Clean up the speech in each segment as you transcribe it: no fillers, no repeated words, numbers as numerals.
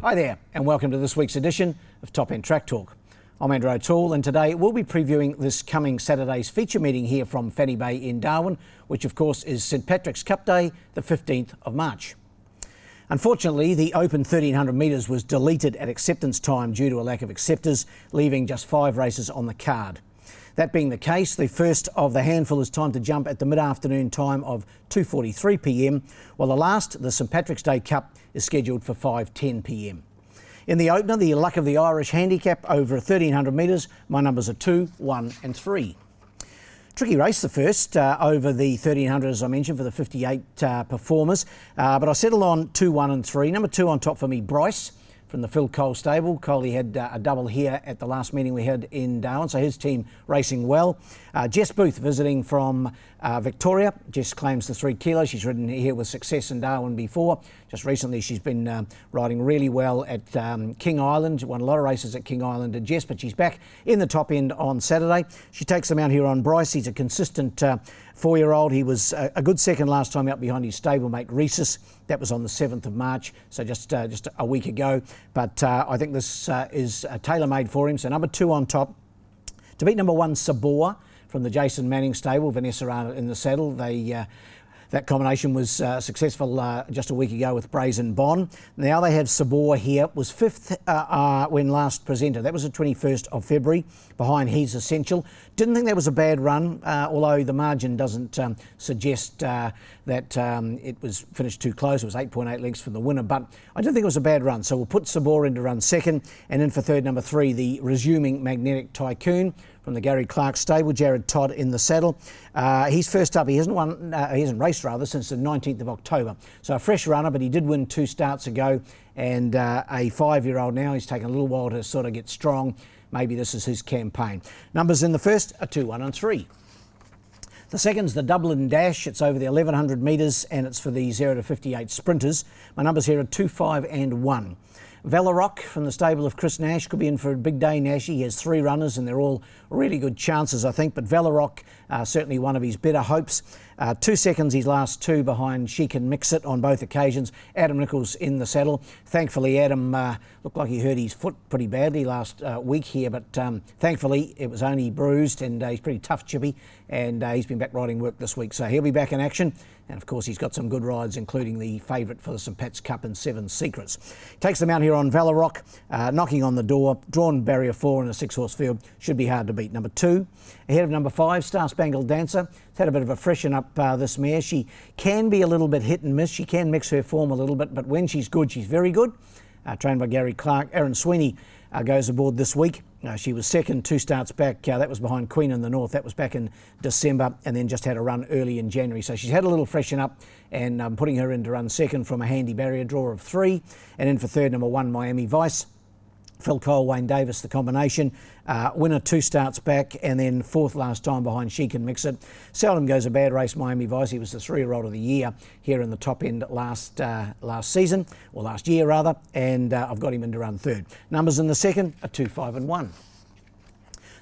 Hi there, and welcome to this week's edition of Top End Track Talk. I'm Andrew O'Toole, and today we'll be previewing this coming Saturday's feature meeting here from Fanny Bay in Darwin, which of course is St Patrick's Cup Day, the 15th of March. Unfortunately, the open 1300 metres was deleted at acceptance time due to a lack of acceptors, leaving just 5 races on the card. That being the case, the first of the handful is timed to jump at the mid-afternoon time of 2:43 p.m, while the last, the St Patrick's Day Cup, is scheduled for 5:10 p.m. In the opener, the Luck of the Irish handicap over 1300 metres, my numbers are 2, 1 and 3. Tricky race, the first, over the 1300, as I mentioned, for the 58 performers, but I settled on 2, 1 and 3. Number 2 on top for me, Bryce, from the Phil Cole stable. Coley had a double here at the last meeting we had in Darwin, so his team racing well. Jess Booth visiting from Victoria. Jess claims the 3 kilos. She's ridden here with success in Darwin before. Just recently she's been riding really well at King Island. Won a lot of races at King Island at Jess, but she's back in the top end on Saturday. She takes them out here on Bryce. He's a consistent 4-year-old. He was a good second last time out behind his stablemate Rhesus. That was on the 7th of March, so just a week ago. But I think this is tailor-made for him. So number 2 on top. To beat number 1, Sabor, from the Jason Manning stable, Vanessa in the saddle. That combination was successful just a week ago with Brazen Bond. Now they have Sabor here, was 5th when last presented. That was the 21st of February, behind He's Essential. Didn't think that was a bad run, although the margin doesn't suggest that it was finished too close. It was 8.8 lengths from the winner, but I didn't think it was a bad run. So we'll put Sabor in to run second, and in for third, number 3, the Resuming Magnetic Tycoon, from the Gary Clark stable, Jared Todd in the saddle. He's first up. He hasn't raced since the 19th of October. So a fresh runner, but he did win 2 starts ago, and a 5-year-old now. He's taken a little while to sort of get strong. Maybe this is his campaign. Numbers in the first are 2, 1 and 3. The second's the Dublin Dash. It's over the 1100 metres, and it's for the 0 to 58 sprinters. My numbers here are 2, 5 and 1. Velarock from the stable of Chris Nash could be in for a big day. Nash, he has 3 runners and they're all really good chances, I think, but Velarock certainly one of his better hopes. 2 seconds his last 2 behind She Can Mix It on both occasions. Adam Nichols in the saddle. Thankfully Adam looked like he hurt his foot pretty badly last week here, but thankfully it was only bruised, and he's pretty tough chippy, and he's been back riding work this week, so he'll be back in action. And of course he's got some good rides, including the favourite for the St Pat's Cup and 7 Secrets. Takes them out here on Velarock, knocking on the door, drawn barrier 4 in a 6-horse field. Should be hard to beat. Number 2, ahead of number 5, Star Spangled Dancer. It's had a bit of a freshen up this mare. She can be a little bit hit and miss. She can mix her form a little bit, but when she's good, she's very good. Trained by Gary Clark. Erin Sweeney goes aboard this week. She was second 2 starts back. That was behind Queen in the North. That was back in December, and then just had a run early in January. So she's had a little freshen up, and I'm putting her in to run second from a handy barrier draw of 3. And in for third, number 1, Miami Vice. Phil Cole, Wayne Davis, the combination. Winner 2 starts back, and then 4th last time behind She Can Mix It. Seldom goes a bad race, Miami Vice. He was the 3-year-old of the year here in the top end last season, or last year rather, and I've got him in to run third. Numbers in the second are 2, 5 and 1.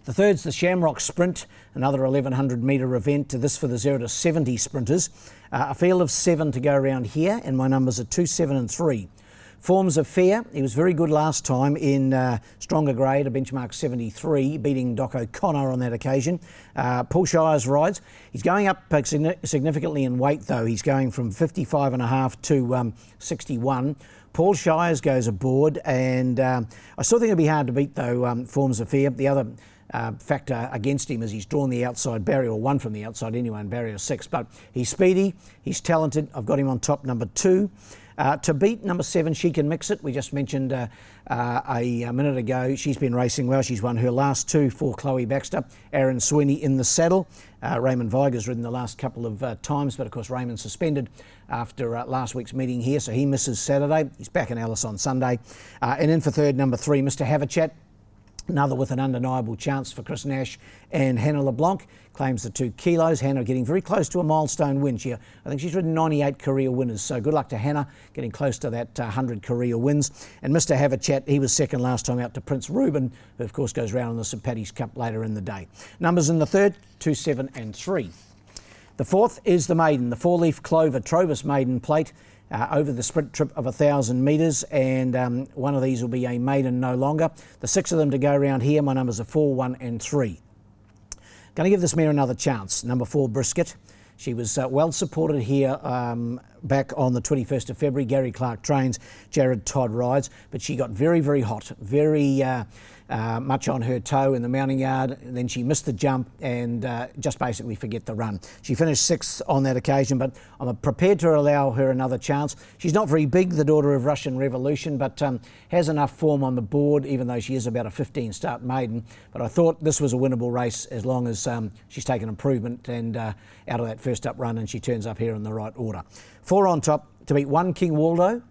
The third's the Shamrock Sprint, another 1100 metre event. This for the 0 to 70 sprinters. A field of 7 to go around here, and my numbers are 2, 7 and 3. Forms are fair. He was very good last time in stronger grade, a benchmark 73, beating Doc O'Connor on that occasion. Paul Shires rides. He's going up significantly in weight, though. He's going from 55.5 to 61. Paul Shires goes aboard, and I still think it'll be hard to beat, though. Forms are fair. The other factor against him is he's drawn the outside barrier, or one from the outside anyway, in barrier 6. But he's speedy, he's talented. I've got him on top, number 2. To beat number 7, She Can Mix It. We just mentioned a minute ago. She's been racing well. She's won her last 2 for Chloe Baxter. Aaron Sweeney in the saddle. Raymond Viger's ridden the last couple of times, but of course Raymond suspended after last week's meeting here, so he misses Saturday. He's back in Alice on Sunday. And in for third, number 3, Mr. Havachat. Another with an undeniable chance for Chris Nash and Hannah LeBlanc. Claims the 2 kilos. Hannah getting very close to a milestone win. I think she's ridden 98 career winners, so good luck to Hannah, getting close to that 100 career wins. And Mr. Havachat, he was second last time out to Prince Reuben, who of course goes round in the St Paddy's Cup later in the day. Numbers in the third, 2, 7 and 3. The fourth is the maiden, the 4-leaf clover Trovis maiden plate. over the sprint trip of 1,000 metres, and one of these will be a maiden no longer. The 6 of them to go around here. My numbers are 4, 1 and 3. Going to give this mare another chance. Number 4, Brisket. She was well supported here back on the 21st of February. Gary Clark trains, Jared Todd rides, but she got very, very hot, very much on her toe in the mounting yard. Then she missed the jump and just basically forget the run. She finished 6th on that occasion, but I'm prepared to allow her another chance. She's not very big, the daughter of Russian Revolution, but has enough form on the board, even though she is about a 15-start maiden. But I thought this was a winnable race as long as she's taken improvement and out of that first up run, and she turns up here in the right order. 4 on top to beat 1, King Waldo.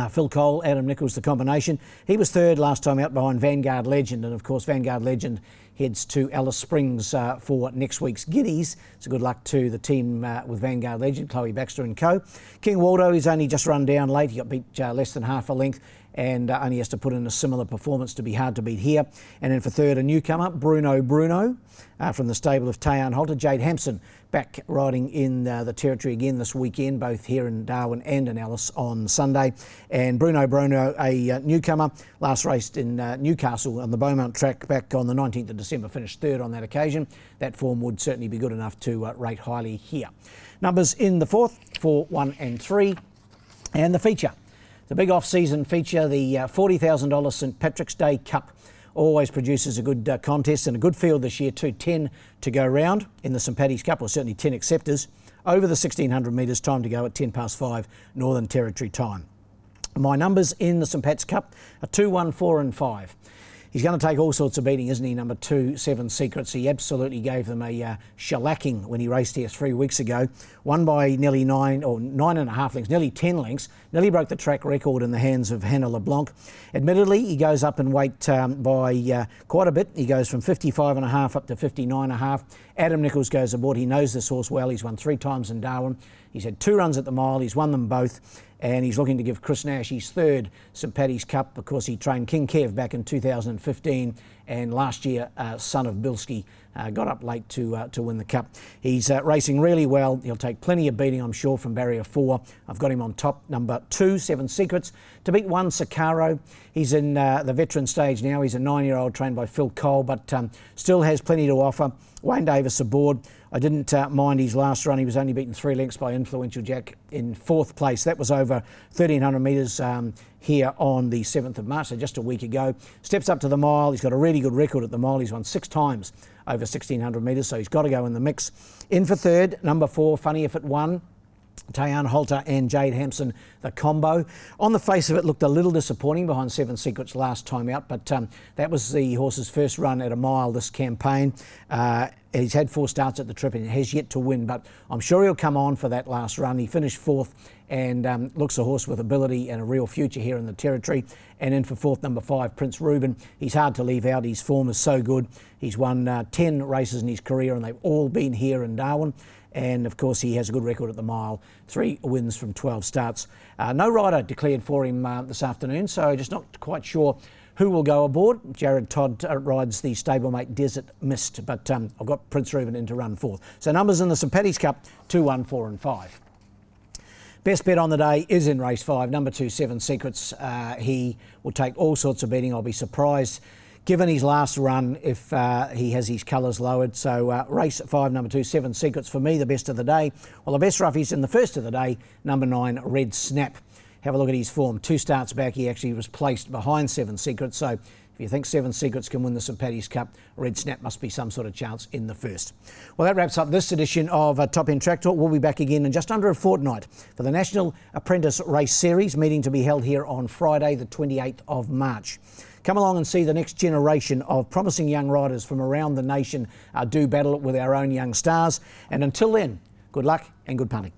Phil Cole, Adam Nichols, the combination. He was 3rd last time out behind Vanguard Legend, and of course Vanguard Legend heads to Alice Springs for next week's Guineas. So good luck to the team with Vanguard Legend, Chloe Baxter and co. King Waldo is only just run down late. He got beat less than half a length and only has to put in a similar performance to be hard to beat here. And then for 3rd, a newcomer, Bruno from the stable of Tayan Holter. Jade Hampson back riding in the territory again this weekend, both here in Darwin and in Alice on Sunday. And Bruno, a newcomer, last raced in Newcastle on the Beaumont track back on the 19th of December, finished 3rd on that occasion. That form would certainly be good enough to rate highly here. Numbers in the 4th, 4, 1 and 3. And the feature, the big off-season feature, the $40,000 St Patrick's Day Cup. Always produces a good contest and a good field this year too. 10 to go round in the St Paddy's Cup, or certainly 10 acceptors. Over the 1,600 metres, time to go at 5:10 Northern Territory time. My numbers in the St Pat's Cup are 2, 1, 4 and 5. He's going to take all sorts of beating, isn't he? Number 2, 7 Secrets. He absolutely gave them a shellacking when he raced here 3 weeks ago. Won by nearly 9.5 lengths, nearly 10 lengths. Nearly broke the track record in the hands of Hannah LeBlanc. Admittedly, he goes up in weight by quite a bit. He goes from 55.5 up to 59.5. Adam Nichols goes aboard. He knows this horse well. He's won 3 times in Darwin. He's had 2 runs at the mile. He's won them both. And he's looking to give Chris Nash his 3rd St Paddy's Cup. Of course, he trained King Kev back in 2015, and last year, son of Bilski, got up late to win the Cup. He's racing really well. He'll take plenty of beating, I'm sure, from barrier 4. I've got him on top. Number 2, 7 Secrets, to beat 1, Sicaro. He's in the veteran stage now. He's a 9-year-old trained by Phil Cole, but still has plenty to offer. Wayne Davis aboard. I didn't mind his last run. He was only beaten 3 lengths by Influential Jack in 4th place. That was over 1,300 metres here on the 7th of March, so just a week ago. Steps up to the mile. He's got a really good record at the mile. He's won 6 times over 1,600 metres, so he's got to go in the mix. In for 3rd, number 4, Funny If It Won. Tayan Holter and Jade Hampson, the combo. On the face of it, looked a little disappointing behind 7 Secrets last time out, but that was the horse's first run at a mile this campaign. He's had 4 starts at the trip and has yet to win, but I'm sure he'll come on for that last run. He finished 4th and looks a horse with ability and a real future here in the territory. And in for 4th, number 5, Prince Reuben. He's hard to leave out. His form is so good. He's won 10 races in his career, and they've all been here in Darwin. And of course, he has a good record at the mile, 3 wins from 12 starts. No rider declared for him this afternoon, so just not quite sure who will go aboard. Jared Todd rides the stablemate Desert Mist, but I've got Prince Reuben in to run 4th. So numbers in the St Paddy's Cup, 2, 1, 4 and 5. Best bet on the day is in race 5, number 2, 7 Secrets. He will take all sorts of beating. I'll be surprised, given his last run, if he has his colours lowered. So race 5, number 2, 7 Secrets, for me, the best of the day. Well, the best roughies in the first of the day, number 9, Red Snap. Have a look at his form. 2 starts back, he actually was placed behind 7 Secrets. So if you think 7 Secrets can win the St Paddy's Cup, Red Snap must be some sort of chance in the first. Well, that wraps up this edition of Top End Track Talk. We'll be back again in just under a fortnight for the National Apprentice Race Series, meeting to be held here on Friday, the 28th of March. Come along and see the next generation of promising young riders from around the nation do battle with our own young stars. And until then, good luck and good punting.